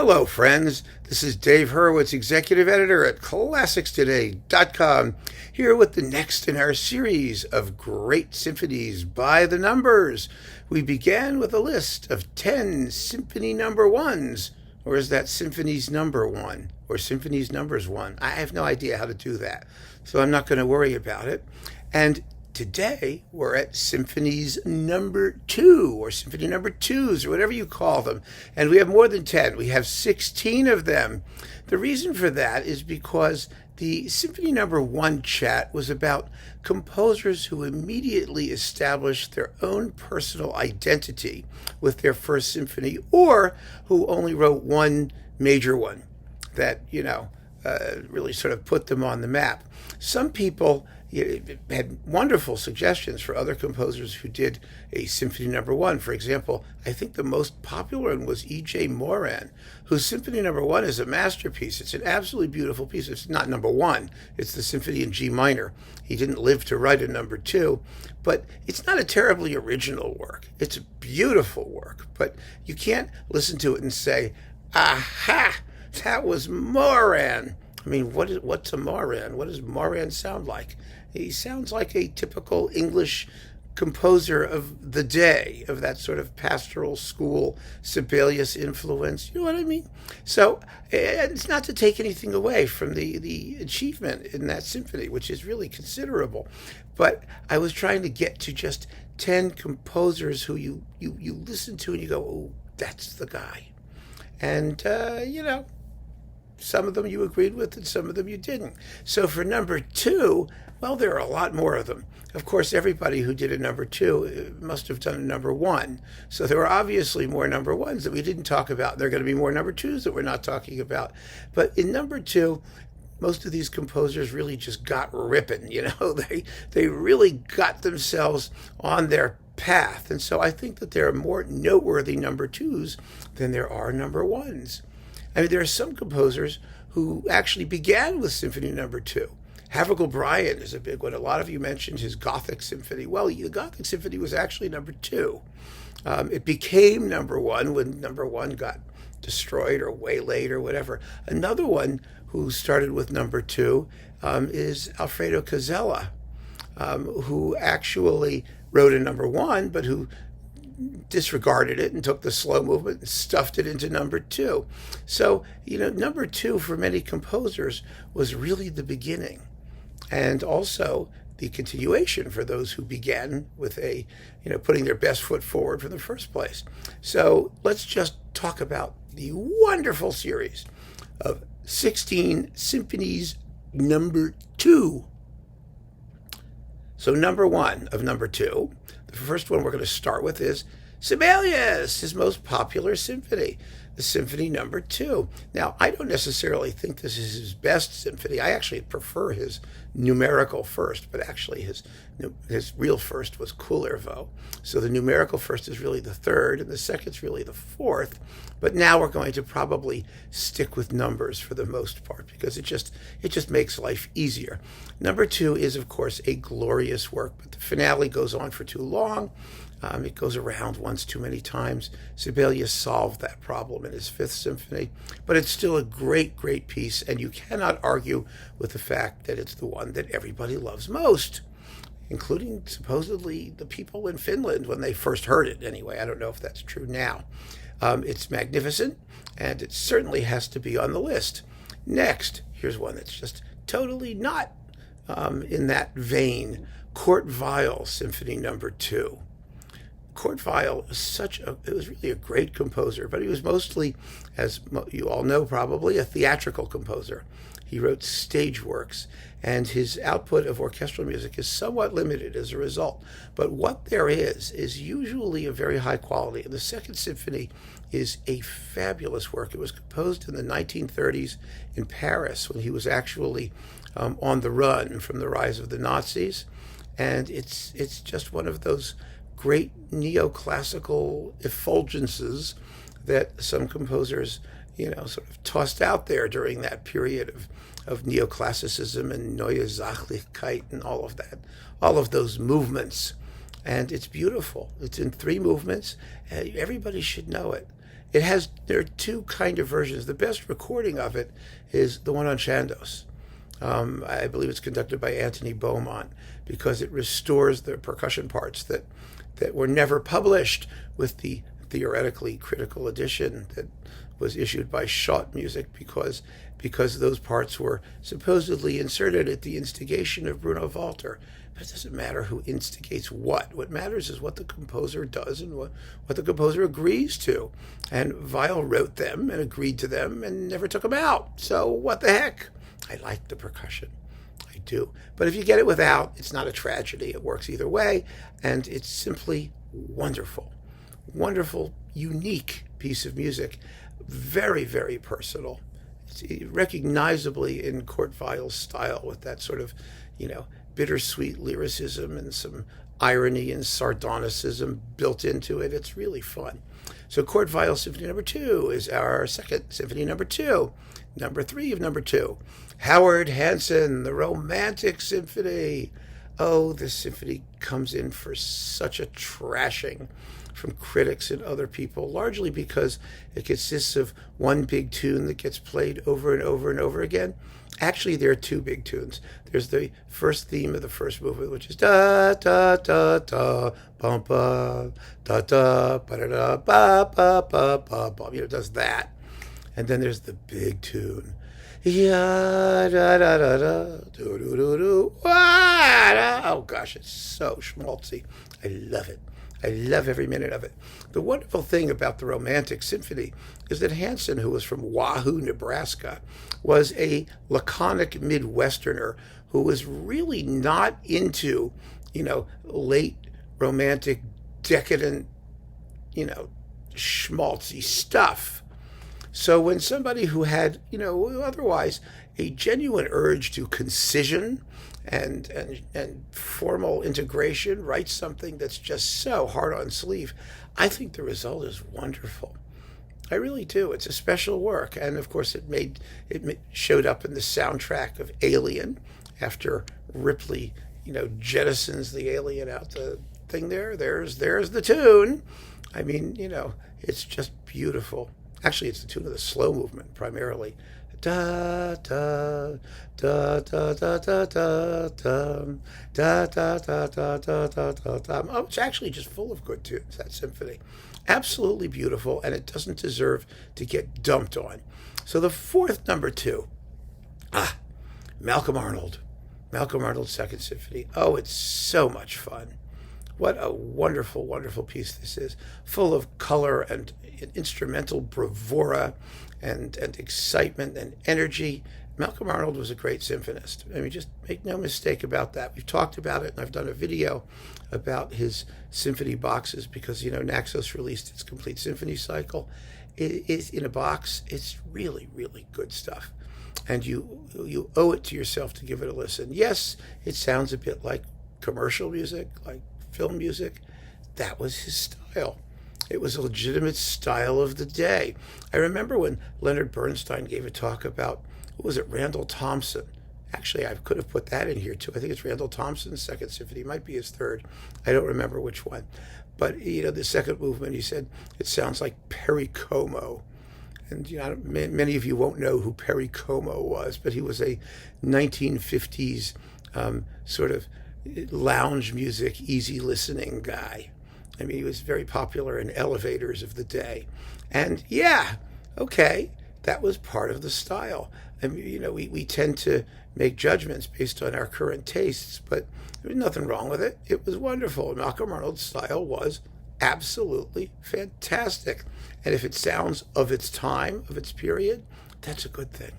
Hello, friends. This is Dave Hurwitz, Executive Editor at ClassicsToday.com, here with the next in our series of great symphonies by the numbers. We began with a list of 10 Symphony number ones, or is that Symphonies number one, or Symphonies numbers one? I have no idea how to do that, so I'm not going to worry about it. And today, we're at Symphonies number 2, or Symphony number 2s, or whatever you call them. And we have more than 10. We have 16 of them. The reason for that is because the Symphony number 1 chat was about composers who immediately established their own personal identity with their first symphony, or who only wrote one major one that, really sort of put them on the map. Some people had wonderful suggestions for other composers who did a Symphony number 1. For example, I think the most popular one was E.J. Moran, whose Symphony number 1 is a masterpiece. It's an absolutely beautiful piece. It's not number 1. It's the Symphony in G minor. He didn't live to write a number 2, but it's not a terribly original work. It's a beautiful work, but you can't listen to it and say, aha, that was Moran. I mean, what's a Moran? What does Moran sound like? He sounds like a typical English composer of the day, of that sort of pastoral school, Sibelius influence. You know what I mean? So it's not to take anything away from the achievement in that symphony, which is really considerable. But I was trying to get to just 10 composers who you listen to and you go, oh, that's the guy. And, some of them you agreed with and some of them you didn't. So for number 2, well, there are a lot more of them. Of course, everybody who did a number 2 must have done a number 1. So there were obviously more number 1s that we didn't talk about. There are going to be more number 2s that we're not talking about. But in number 2, most of these composers really just got ripping. They really got themselves on their path. And so I think that there are more noteworthy number 2s than there are number 1s. I mean, there are some composers who actually began with Symphony number 2. Havergal Brian is a big one. A lot of you mentioned his Gothic Symphony. Well, the Gothic Symphony was actually number 2. It became number 1 when number 1 got destroyed or waylaid or whatever. Another one who started with number 2 is Alfredo Casella, who actually wrote a number 1, but who disregarded it and took the slow movement and stuffed it into number 2. So, number 2 for many composers was really the beginning, and also the continuation for those who began with putting their best foot forward from the first place. So let's just talk about the wonderful series of 16 Symphonies number 2. So number 1 of number 2, the first one we're going to start with is Sibelius, his most popular symphony, the Symphony number 2. Now, I don't necessarily think this is his best symphony. I actually prefer his numerical first, but actually his real first was Kullervo. So the numerical first is really the third, and the second's really the fourth. But now we're going to probably stick with numbers for the most part, because it just makes life easier. Number 2 is, of course, a glorious work, but the finale goes on for too long. It goes around once too many times. Sibelius solved that problem in his 5th symphony, but it's still a great, great piece, and you cannot argue with the fact that it's the one that everybody loves most, including supposedly the people in Finland when they first heard it anyway. I don't know if that's true now. It's magnificent, and it certainly has to be on the list. Next, here's one that's just totally not in that vein. Kurt Weill, Symphony number 2. Kurt Weill was really a great composer, but he was mostly, as you all know probably, a theatrical composer. He wrote stage works, and his output of orchestral music is somewhat limited as a result. But what there is usually a very high quality. And the Second Symphony is a fabulous work. It was composed in the 1930s in Paris when he was actually on the run from the rise of the Nazis. And it's just one of those great neoclassical effulgences that some composers, sort of tossed out there during that period of neoclassicism and Neue Sachlichkeit and all of that, all of those movements. And it's beautiful. It's in 3 movements. Everybody should know it. there are two kind of versions. The best recording of it is the one on Chandos. I believe it's conducted by Anthony Beaumont, because it restores the percussion parts that were never published with the theoretically critical edition that was issued by Schott Music, because those parts were supposedly inserted at the instigation of Bruno Walter. But it doesn't matter who instigates what. What matters is what the composer does and what the composer agrees to. And Weill wrote them and agreed to them and never took them out. So what the heck? I like the percussion. I do. But if you get it without, it's not a tragedy. It works either way. And it's simply wonderful. Wonderful, unique piece of music. Very, very personal. It's recognizably in Kurt Weill's style, with that sort of, bittersweet lyricism and some irony and sardonicism built into it. It's really fun. So Kurt Weill Symphony No. 2 is our second Symphony No. 2. Number 3 of number 2. Howard Hanson, the Romantic Symphony. Oh, this symphony comes in for such a trashing from critics and other people, largely because it consists of one big tune that gets played over and over and over again. Actually, there are two big tunes. There's the first theme of the first movement, which is da da da da bum ba da da ba da da ba ba ba ba ba. It does that, and then there's the big tune. Ya da da da da do do do do. Oh gosh, it's so schmaltzy. I love it. I love every minute of it. The wonderful thing about the Romantic Symphony is that Hanson, who was from Wahoo, Nebraska, was a laconic Midwesterner who was really not into, late romantic, decadent, schmaltzy stuff. So when somebody who had, otherwise a genuine urge to concision and formal integration writes something that's just so hard on sleeve, I think the result is wonderful. I really do. It's a special work, and of course it showed up in the soundtrack of Alien after Ripley, jettisons the alien out the thing there. There's the tune. I mean, it's just beautiful. Actually, it's the tune of the slow movement primarily. Da da da da da da da da da da da da da da da. Oh, it's actually just full of good tunes, that symphony. Absolutely beautiful, and it doesn't deserve to get dumped on. So the fourth number 2, Malcolm Arnold. Malcolm Arnold's Second Symphony. Oh, it's so much fun. What a wonderful, wonderful piece this is, full of color and instrumental bravura and excitement and energy. Malcolm Arnold was a great symphonist. I mean, just make no mistake about that. We've talked about it, and I've done a video about his symphony boxes because, Naxos released its complete symphony cycle. It is in a box. It's really, really good stuff. And you owe it to yourself to give it a listen. Yes, it sounds a bit like commercial music, like film music. That was his style. It was a legitimate style of the day. I remember when Leonard Bernstein gave a talk about, Randall Thompson. Actually, I could have put that in here too. I think it's Randall Thompson's Second Symphony. It might be his third. I don't remember which one. But, the second movement, he said, it sounds like Perry Como. And many of you won't know who Perry Como was, but he was a 1950s sort of lounge music, easy listening guy. I mean, he was very popular in elevators of the day. And that was part of the style. I mean, we tend to make judgments based on our current tastes, but there was nothing wrong with it. It was wonderful. Malcolm Arnold's style was absolutely fantastic. And if it sounds of its time, of its period, that's a good thing.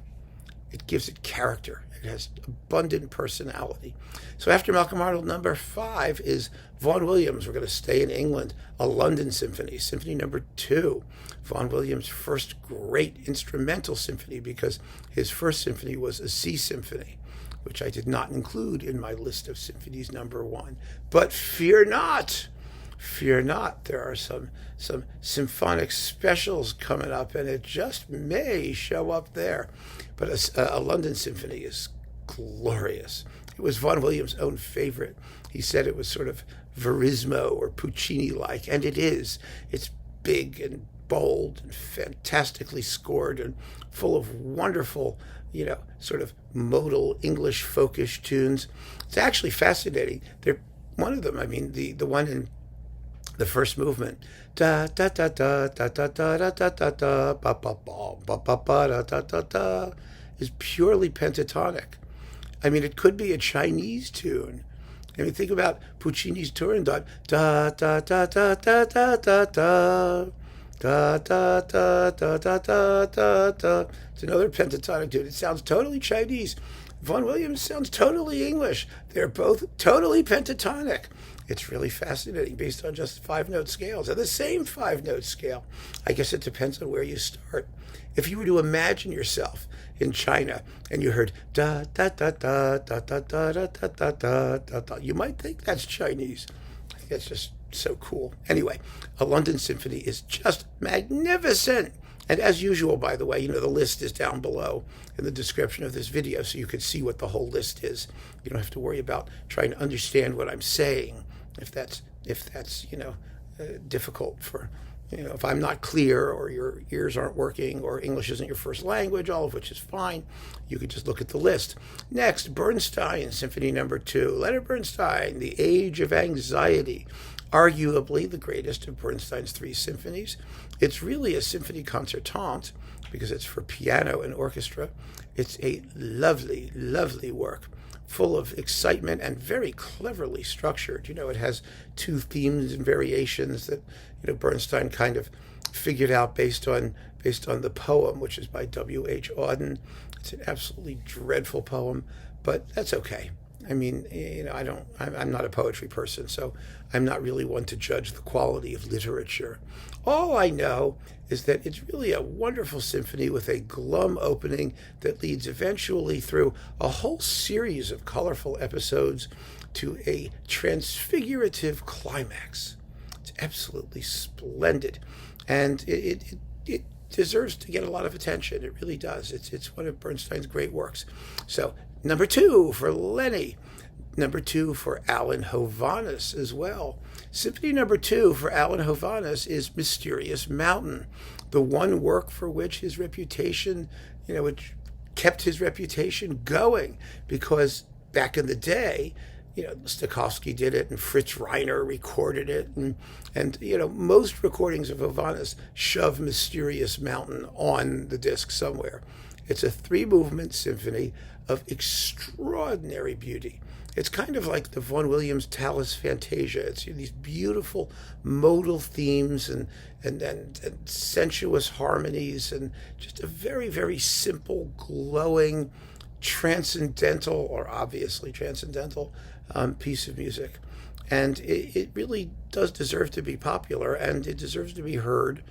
It gives it character. It has abundant personality. So after Malcolm Arnold, number 5 is Vaughan Williams. We're going to stay in England. A London Symphony, Symphony number 2. Vaughan Williams' first great instrumental symphony, because his first symphony was a sea symphony, which I did not include in my list of symphonies number 1. But fear not. Fear not. There are some symphonic specials coming up, and it just may show up there. But a London Symphony is glorious. It was Vaughan Williams' own favorite. He said it was sort of Verismo or Puccini-like, and it is. It's big and bold and fantastically scored and full of wonderful, sort of modal English folkish tunes. It's actually fascinating. They're one of them. I mean, the one in the first movement, da da da da da da da da da da da ba ba ba ba ba ba da da da da, is purely pentatonic. I mean, it could be a Chinese tune. I mean, think about Puccini's Turandot, da da da da da da da da. Da da da da da da da da. It's another pentatonic tune. It sounds totally Chinese. Vaughan Williams sounds totally English. They're both totally pentatonic. It's really fascinating based on just 5-note scales. They're the same 5-note scale. I guess it depends on where you start. If you were to imagine yourself in China and you heard da da da da da da da da da da da da da, you might think that's Chinese. I think that's just so cool. Anyway, a London Symphony is just magnificent. And as usual, by the way, the list is down below in the description of this video, so you can see what the whole list is. You don't have to worry about trying to understand what I'm saying if that's difficult for, if I'm not clear or your ears aren't working or English isn't your first language, all of which is fine. You could just look at the list. Next, Bernstein, Symphony No. 2. Leonard Bernstein, The Age of Anxiety. Arguably the greatest of Bernstein's 3 symphonies. It's really a symphony concertante because it's for piano and orchestra. It's a lovely, lovely work, full of excitement and very cleverly structured. It has 2 themes and variations that Bernstein kind of figured out based on the poem, which is by W.H. Auden. It's an absolutely dreadful poem, but that's okay. I mean, I'm not a poetry person, so I'm not really one to judge the quality of literature. All I know is that it's really a wonderful symphony with a glum opening that leads eventually through a whole series of colorful episodes to a transfigurative climax. It's absolutely splendid, and it deserves to get a lot of attention. It really does. It's one of Bernstein's great works. So, number 2 for Lenny. Number 2 for Alan Hovhaness as well. Symphony No. 2 for Alan Hovhaness is Mysterious Mountain, the one work for which his reputation, which kept his reputation going, because back in the day, Stokowski did it and Fritz Reiner recorded it, and most recordings of Hovhaness shove Mysterious Mountain on the disc somewhere. It's a 3-movement symphony of extraordinary beauty. It's kind of like the Vaughan Williams Tallis Fantasia. It's these beautiful modal themes and sensuous harmonies, and just a very, very simple, glowing, transcendental, or obviously transcendental, piece of music. And it really does deserve to be popular, and it deserves to be heard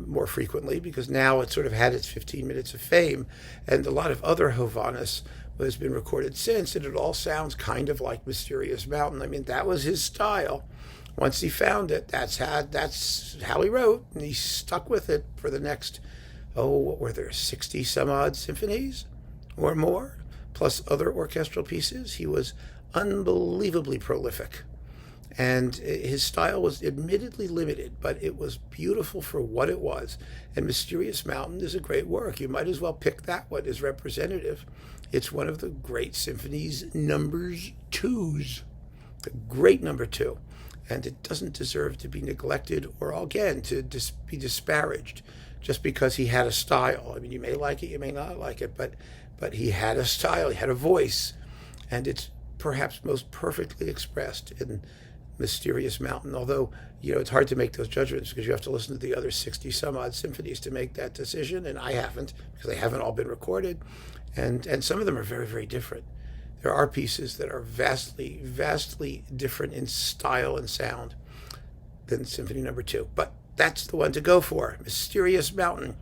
more frequently, because now it's sort of had its 15 minutes of fame, and a lot of other Hovhaness has been recorded since, and it all sounds kind of like Mysterious Mountain. I mean, that was his style. Once he found it, that's how he wrote, and he stuck with it for the next, what were there, 60 some odd symphonies or more, plus other orchestral pieces. He was unbelievably prolific. And his style was admittedly limited, but it was beautiful for what it was. And Mysterious Mountain is a great work. You might as well pick that one as representative. It's one of the great symphonies, numbers 2s. A great number 2. And it doesn't deserve to be neglected or, again, to be disparaged just because he had a style. I mean, you may like it, you may not like it, but he had a style, he had a voice. And it's perhaps most perfectly expressed in Mysterious Mountain, although it's hard to make those judgments because you have to listen to the other 60 some odd symphonies to make that decision, and I haven't, because they haven't all been recorded, and some of them are very, very different. There are pieces that are vastly, vastly different in style and sound than Symphony No. 2, but that's the one to go for, Mysterious Mountain.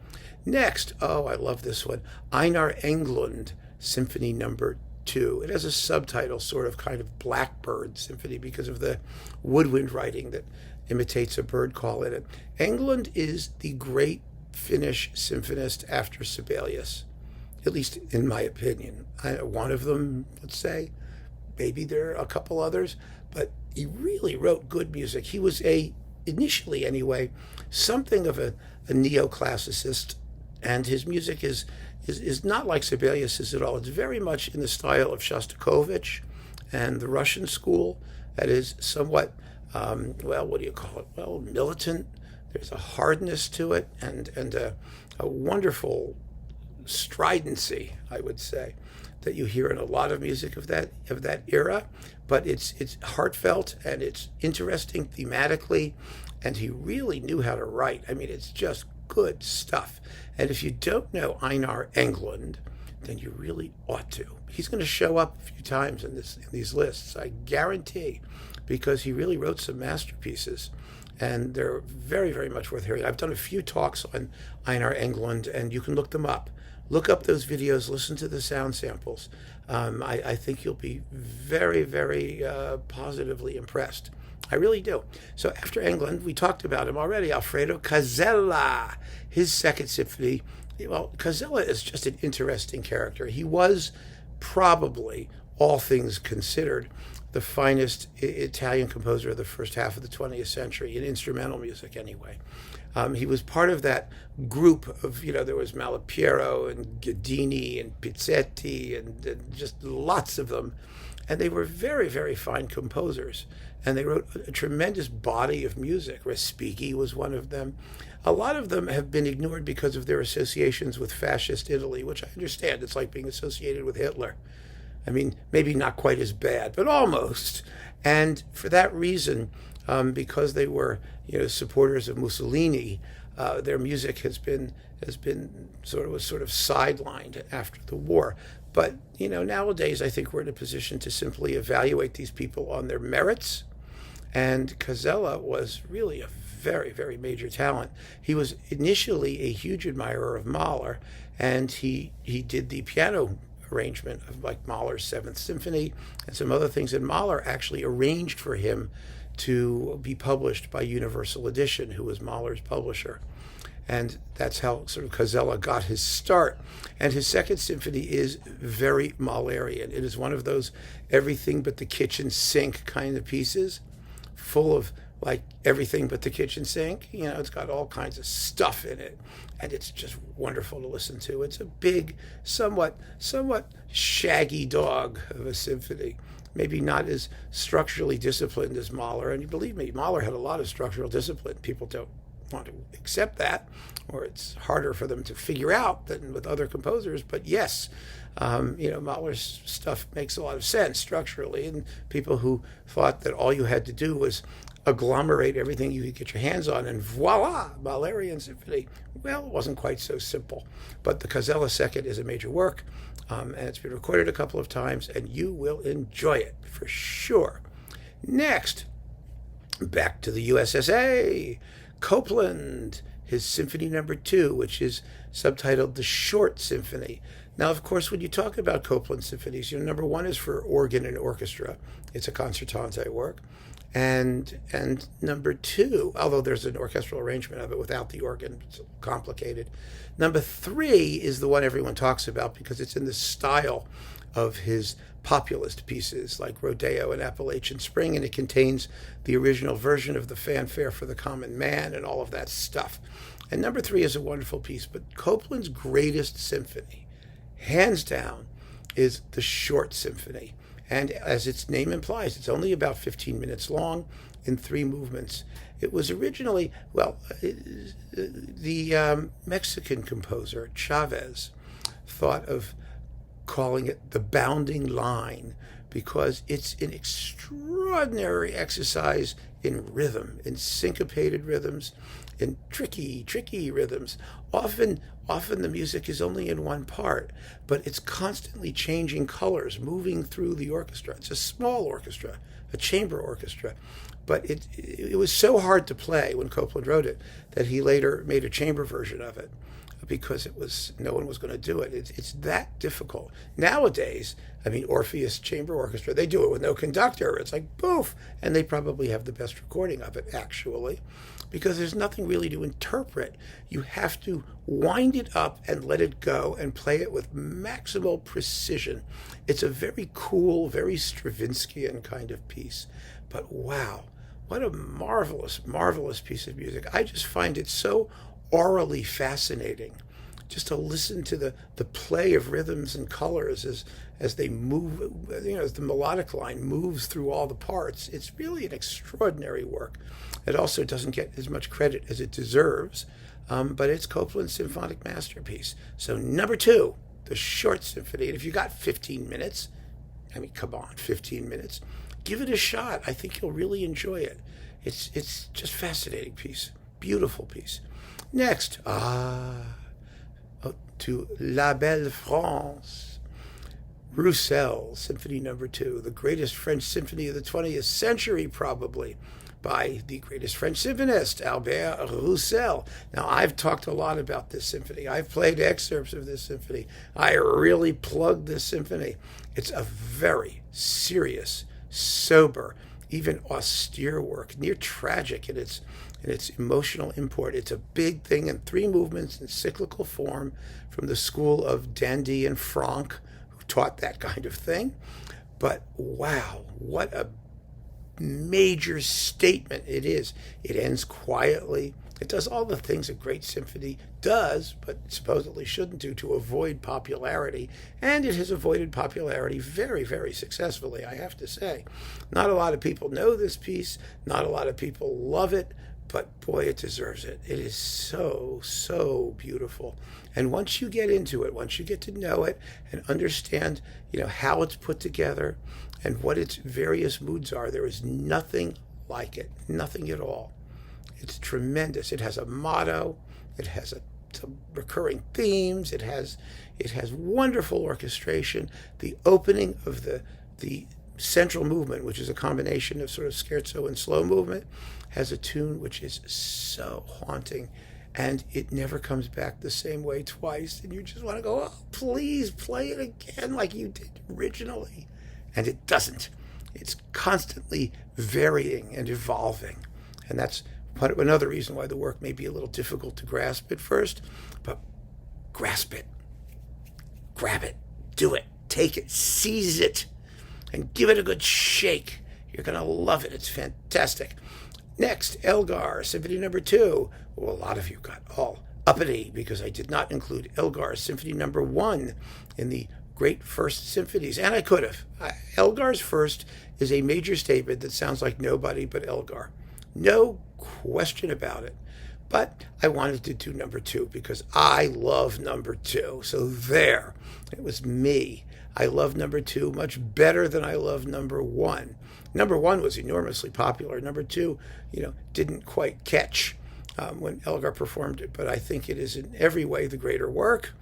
Next, I love this one, Einar Englund, Symphony No. 2. It has a subtitle, sort of kind of Blackbird Symphony, because of the woodwind writing that imitates a bird call in it. Englund is the great Finnish symphonist after Sibelius, at least in my opinion. One of them, let's say. Maybe there are a couple others, but he really wrote good music. He was a initially anyway, something of a neoclassicist, and his music is not like Sibelius's at all. It's very much in the style of Shostakovich and the Russian school. That is somewhat, what do you call it? Well, militant. There's a hardness to it, and a wonderful stridency, I would say, that you hear in a lot of music of that era. But it's heartfelt, and it's interesting thematically, and he really knew how to write. I mean, it's just good stuff. And if you don't know Einar Englund, then you really ought to. He's going to show up a few times in these lists, I guarantee, because he really wrote some masterpieces, and they're very, very much worth hearing. I've done a few talks on Einar Englund, and you can look them up. Look up those videos, listen to the sound samples. I think you'll be very, very positively impressed. I really do. So after Englund, we talked about him already, Alfredo Casella, his second symphony. Well, Casella is just an interesting character. He was probably, all things considered, the finest Italian composer of the first half of the 20th century, in instrumental music anyway. He was part of that group of, there was Malipiero and Ghedini and Pizzetti and just lots of them. And they were very, very fine composers. And they wrote a tremendous body of music. Respighi was one of them. A lot of them have been ignored because of their associations with fascist Italy, which I understand. It's like being associated with Hitler. I mean, maybe not quite as bad, but almost. And for that reason, because they were, supporters of Mussolini, their music has been sort of sidelined after the war. But nowadays I think we're in a position to simply evaluate these people on their merits. And Casella was really a very, very major talent. He was initially a huge admirer of Mahler, and he did the piano arrangement of like Mahler's Seventh Symphony and some other things. And Mahler actually arranged for him to be published by Universal Edition, who was Mahler's publisher. And that's how sort of Casella got his start. And his second symphony is very Mahlerian. It is one of those everything but the kitchen sink kind of pieces, full of like everything but the kitchen sink. It's got all kinds of stuff in it, and it's just wonderful to listen to. It's a big, somewhat shaggy dog of a symphony. Maybe not as structurally disciplined as Mahler. And you believe me, Mahler had a lot of structural discipline. People don't want to accept that, or it's harder for them to figure out than with other composers. But yes, Mahler's stuff makes a lot of sense structurally, and people who thought that all you had to do was agglomerate everything you could get your hands on and voila, Mahlerian symphony. Well, it wasn't quite so simple. But the Casella Second is a major work, and it's been recorded a couple of times, and you will enjoy it for sure. Next, back to the USSA. Copland, his Symphony No. 2, which is subtitled The Short Symphony. Now, of course, when you talk about Copland symphonies, number 1 is for organ and orchestra. It's a concertante work. And number 2, although there's an orchestral arrangement of it without the organ, it's complicated. Number 3 is the one everyone talks about because it's in the style of his populist pieces like Rodeo and Appalachian Spring, and it contains the original version of the Fanfare for the Common Man and all of that stuff. And number 3 is a wonderful piece, but Copland's greatest symphony, hands down, is the Short Symphony. And as its name implies, it's only about 15 minutes long in 3 movements. It was originally, the Mexican composer Chavez thought of calling it the bounding line because it's an extraordinary exercise in rhythm, in syncopated rhythms, in tricky rhythms. Often the music is only in one part, but it's constantly changing colors, moving through the orchestra. It's a small orchestra, a chamber orchestra, but it was so hard to play when Copland wrote it that he later made a chamber version of it because no one was going to do it. It's that difficult. Nowadays, Orpheus Chamber Orchestra, they do it with no conductor. It's like poof, and they probably have the best recording of it, actually, because there's nothing really to interpret. You have to wind it up and let it go and play it with maximal precision. It's a very cool, very Stravinskian kind of piece. But wow, what a marvelous, marvelous piece of music. I just find it so orally fascinating just to listen to the play of rhythms and colors as they move, as the melodic line moves through all the parts. It's really an extraordinary work. It also doesn't get as much credit as it deserves, but it's Copland's symphonic masterpiece. So number 2, the short symphony. And if you got 15 minutes, I mean, come on, 15 minutes, give it a shot. I think you'll really enjoy it. It's just fascinating piece, beautiful piece. Next, to La Belle France, Roussel, Symphony No. 2, the greatest French symphony of the 20th century, probably, by the greatest French symphonist, Albert Roussel. Now, I've talked a lot about this symphony. I've played excerpts of this symphony. I really plugged this symphony. It's a very serious, sober, even austere work, near tragic in its emotional import. It's a big thing in 3 movements in cyclical form from the school of Dandy and Franck, who taught that kind of thing. But wow, what a major statement it is. It ends quietly. It does all the things a great symphony does, but supposedly shouldn't do, to avoid popularity. And it has avoided popularity very, very successfully, I have to say. Not a lot of people know this piece. Not a lot of people love it. But boy, it deserves it. It is so, so beautiful. And once you get into it, once you get to know it and understand, how it's put together and what its various moods are, there is nothing like it. Nothing at all. It's tremendous. It has a motto. It has some recurring themes. It has wonderful orchestration. The opening of the central movement, which is a combination of sort of scherzo and slow movement, has a tune which is so haunting, and it never comes back the same way twice, and you just want to go, oh, please play it again like you did originally. And it doesn't. It's constantly varying and evolving, and that's another reason why the work may be a little difficult to grasp at first. But grasp it, grab it, do it, take it, seize it, and give it a good shake. You're going to love it. It's fantastic. Next, Elgar, Symphony No. 2. Well, a lot of you got all uppity because I did not include Elgar's Symphony No. 1 in the great first symphonies, and I could have. Elgar's first is a major statement that sounds like nobody but Elgar. No question about it. But I wanted to do No. 2 because I love No. 2. So there, it was me. I love No. 2 much better than I love No. 1. No. 1 was enormously popular. No. 2, didn't quite catch when Elgar performed it, but I think it is in every way the greater work,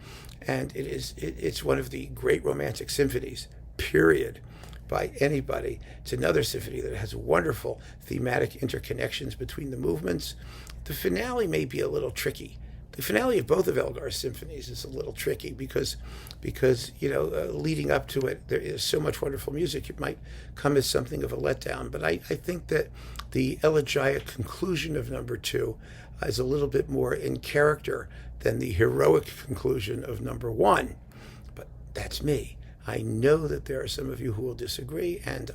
and it's one of the great romantic symphonies, period, by anybody. It's another symphony that has wonderful thematic interconnections between the movements. The finale may be a little tricky. The finale of both of Elgar's symphonies is a little tricky because leading up to it, there is so much wonderful music. It might come as something of a letdown. But I think that the elegiac conclusion of No. 2 is a little bit more in character than the heroic conclusion of No. 1. But that's me. I know that there are some of you who will disagree, and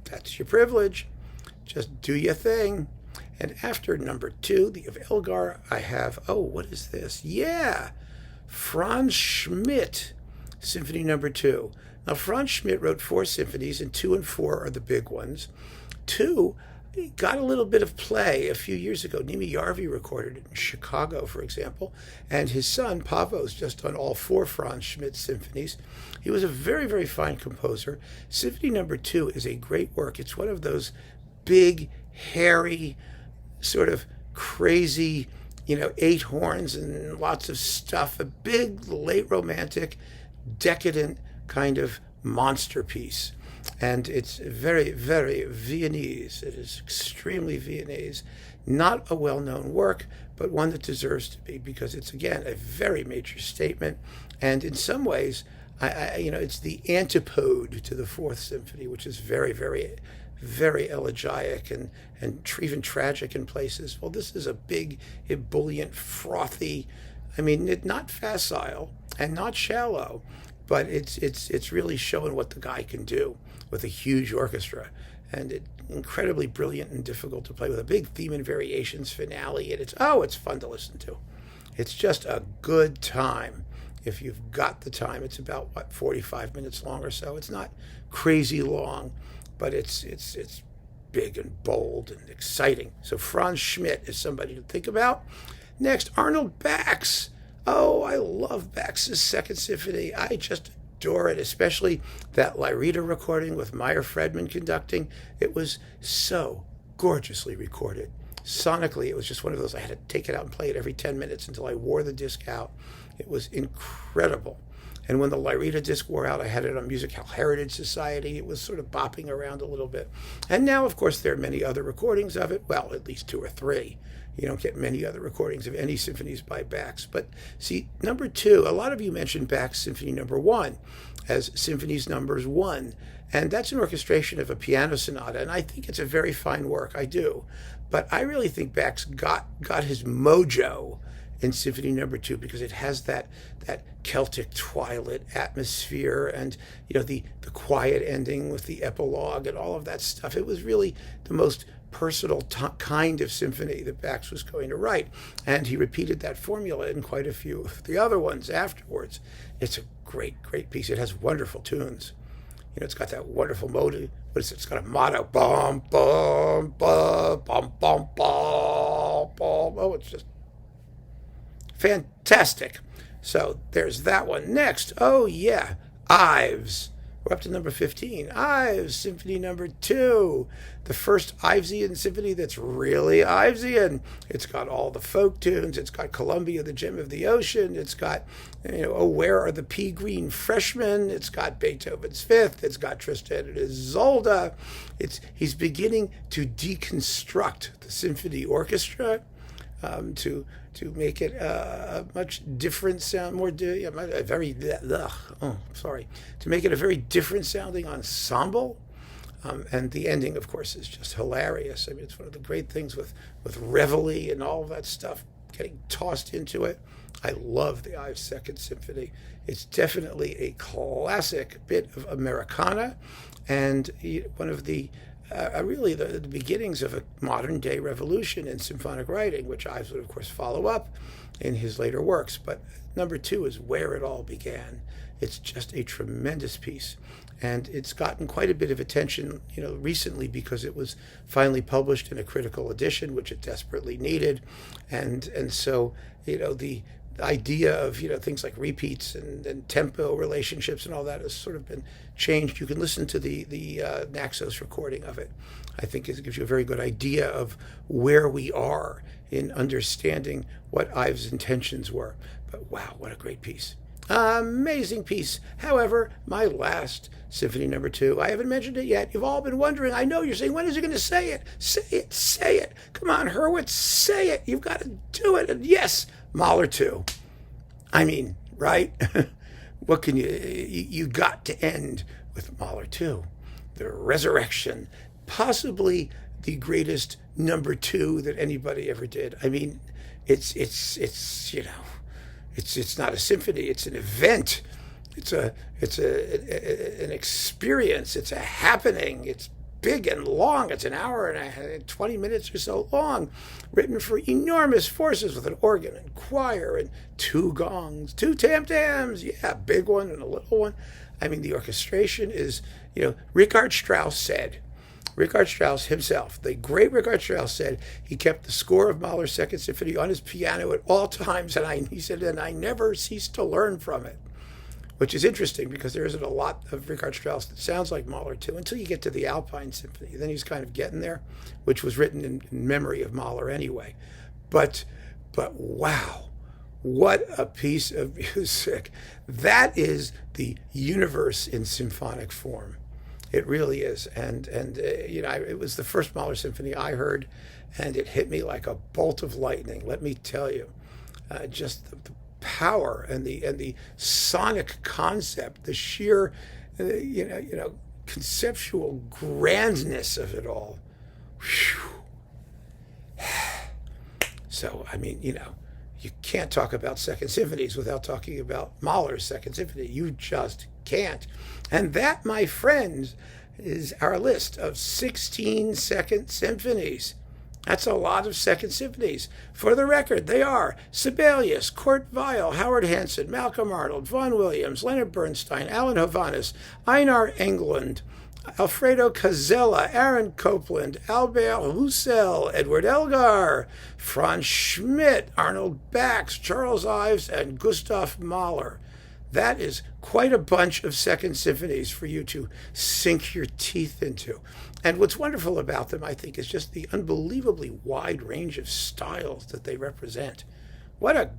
that's your privilege. Just do your thing. And after No. 2, the of Elgar, I have, what is this? Yeah, Franz Schmidt, Symphony No. 2. Now, Franz Schmidt wrote 4 symphonies, and 2 and 4 are the big ones. 2 got a little bit of play a few years ago. Nimi Yarvi recorded it in Chicago, for example, and his son, Pavo's, just done all 4 Franz Schmidt symphonies. He was a very, very fine composer. Symphony No. 2 is a great work. It's one of those big, hairy, sort of crazy, 8 horns and lots of stuff, a big, late romantic, decadent kind of monster piece. And it's very, very Viennese. It is extremely Viennese. Not a well-known work, but one that deserves to be, because it's, again, a very major statement. And in some ways, it's the antipode to the 4th Symphony, which is very, very, very elegiac and even tragic in places. Well, this is a big, ebullient, frothy, not facile and not shallow, but it's really showing what the guy can do with a huge orchestra. and it's incredibly brilliant and difficult to play with a big theme and variations finale. And it's fun to listen to. It's just a good time if you've got the time. It's about 45 minutes long or so. It's not crazy long, but it's big and bold and exciting. So Franz Schmidt is somebody to think about. Next, Arnold Bax. Oh, I love Bax's Second Symphony. I just adore it, especially that Lyrita recording with Meyer Fredman conducting. It was so gorgeously recorded. Sonically, it was just one of those, I had to take it out and play it every 10 minutes until I wore the disc out. It was incredible. And when the Lyrita disc wore out, I had it on Musical Heritage Society. It was sort of bopping around a little bit. And now, of course, there are many other recordings of it. Well, at least 2 or 3. You don't get many other recordings of any symphonies by Bax. But see, number 2, a lot of you mentioned Bach's Symphony No. 1 as Symphonies Numbers 1. And that's an orchestration of a piano sonata. And I think it's a very fine work. I do. But I really think Bax got his mojo in Symphony No. 2 because it has that Celtic twilight atmosphere and, the quiet ending with the epilogue and all of that stuff. It was really the most personal kind of symphony that Bax was going to write. And he repeated that formula in quite a few of the other ones afterwards. It's a great, great piece. It has wonderful tunes. It's got that wonderful motive. What is it? It's got a motto. Bum, bum, bum, bum, bum, bum, bum. Oh, it's just fantastic. So there's that one. Next, Ives. We're up to number 15. Ives, Symphony No. 2. The first Ivesian symphony that's really Ivesian. It's got all the folk tunes. It's got Columbia, the Gem of the Ocean. It's got, Oh, Where Are the Pea Green Freshmen? It's got Beethoven's Fifth. It's got Tristan and Isolde. He's beginning to deconstruct the symphony orchestra to make it a much different sound, to make it a very different sounding ensemble. And the ending, of course, is just hilarious. I mean, it's one of the great things with Reveille and all of that stuff getting tossed into it. I love the Ives Second Symphony. It's definitely a classic bit of Americana and one of the really the beginnings of a modern-day revolution in symphonic writing, which Ives would, of course, follow up in his later works. But number 2 is where it all began. It's just a tremendous piece. And it's gotten quite a bit of attention, recently because it was finally published in a critical edition, which it desperately needed. And so, the idea of things like repeats and tempo relationships and all that has sort of been changed. You can listen to the Naxos recording of it. I think it gives you a very good idea of where we are in understanding what Ives' intentions were. But wow, what a great piece. Amazing piece. However, my last Symphony No. 2, I haven't mentioned it yet. You've all been wondering. I know you're saying, when is he going to say it? Say it, say it. Come on, Hurwitz, say it. You've got to do it. And yes, Mahler 2. I mean, right? What can you got to end with Mahler 2. The Resurrection. Possibly the greatest number 2 that anybody ever did. I mean, it's not a symphony, it's an event. It's an experience, it's a happening. It's big and long. It's an hour and 20 minutes or so long, written for enormous forces with an organ and choir and 2 gongs, 2 tam-tams, a big one and a little one. I mean, the orchestration is, Richard Strauss himself, the great Richard Strauss said he kept the score of Mahler's Second Symphony on his piano at all times, and he said, and I never ceased to learn from it. Which is interesting because there isn't a lot of Richard Strauss that sounds like Mahler 2 until you get to the Alpine Symphony. Then he's kind of getting there, which was written in memory of Mahler anyway. But wow, what a piece of music. That is the universe in symphonic form. It really is. And it was the first Mahler symphony I heard, and it hit me like a bolt of lightning, let me tell you. Just the power and the sonic concept, the sheer conceptual grandness of it all. Whew. So I mean, you can't talk about second symphonies without talking about Mahler's Second Symphony. You just can't. And that, my friends, is our list of 16 second symphonies. That's a lot of second symphonies. For the record, they are Sibelius, Weill, Howard Hanson, Malcolm Arnold, Vaughan Williams, Leonard Bernstein, Alan Hovhaness, Einar Englund, Alfredo Casella, Aaron Copland, Albert Roussel, Edward Elgar, Franz Schmidt, Arnold Bax, Charles Ives, and Gustav Mahler. That is quite a bunch of second symphonies for you to sink your teeth into. And what's wonderful about them, I think, is just the unbelievably wide range of styles that they represent. What a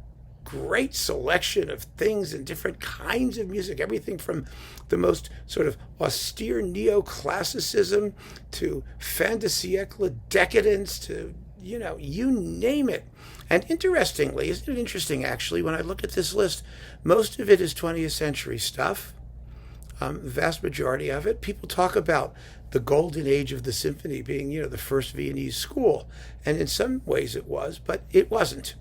great selection of things and different kinds of music. Everything from the most sort of austere neoclassicism to fin de siècle decadence to, you name it. And interestingly, isn't it interesting actually, when I look at this list, most of it is 20th century stuff. The vast majority of it. People talk about the golden age of the symphony being, the first Viennese school. And in some ways it was, but it wasn't.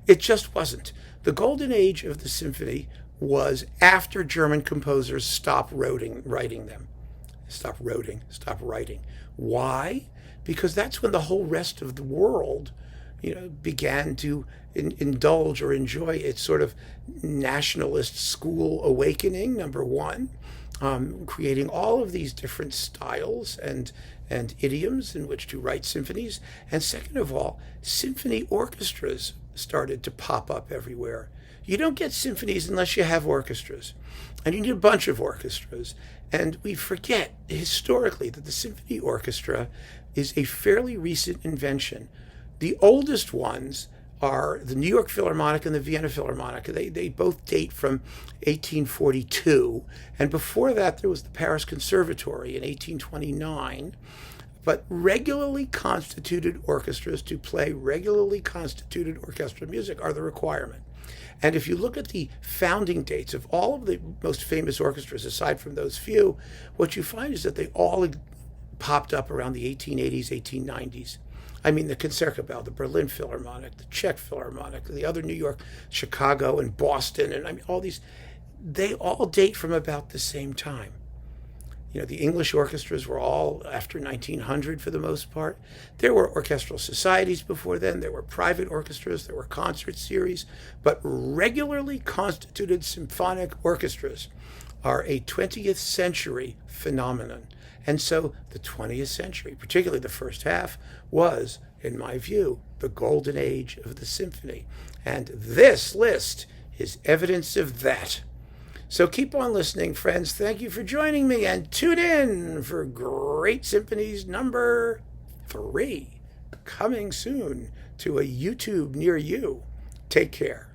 It just wasn't. The golden age of the symphony was after German composers stopped writing them. Stop writing. Why? Because that's when the whole rest of the world, began to indulge or enjoy its sort of nationalist school awakening, number one, creating all of these different styles and idioms in which to write symphonies. And second of all, symphony orchestras started to pop up everywhere. You don't get symphonies unless you have orchestras. And you need a bunch of orchestras. And we forget historically that the symphony orchestra is a fairly recent invention. The oldest ones are the New York Philharmonic and the Vienna Philharmonic. They both date from 1842. And before that, there was the Paris Conservatory in 1829. But regularly constituted orchestras to play regularly constituted orchestral music are the requirement. And if you look at the founding dates of all of the most famous orchestras, aside from those few, what you find is that they all popped up around the 1880s, 1890s. I mean, the Concertgebouw, the Berlin Philharmonic, the Czech Philharmonic, the other New York, Chicago, and Boston, and all these, they all date from about the same time. The English orchestras were all after 1900 for the most part. There were orchestral societies before then. There were private orchestras. There were concert series. But regularly constituted symphonic orchestras are a 20th century phenomenon. And so the 20th century, particularly the first half, was, in my view, the golden age of the symphony. And this list is evidence of that. So keep on listening, friends. Thank you for joining me, and tune in for Great Symphonies number 3, coming soon to a YouTube near you. Take care.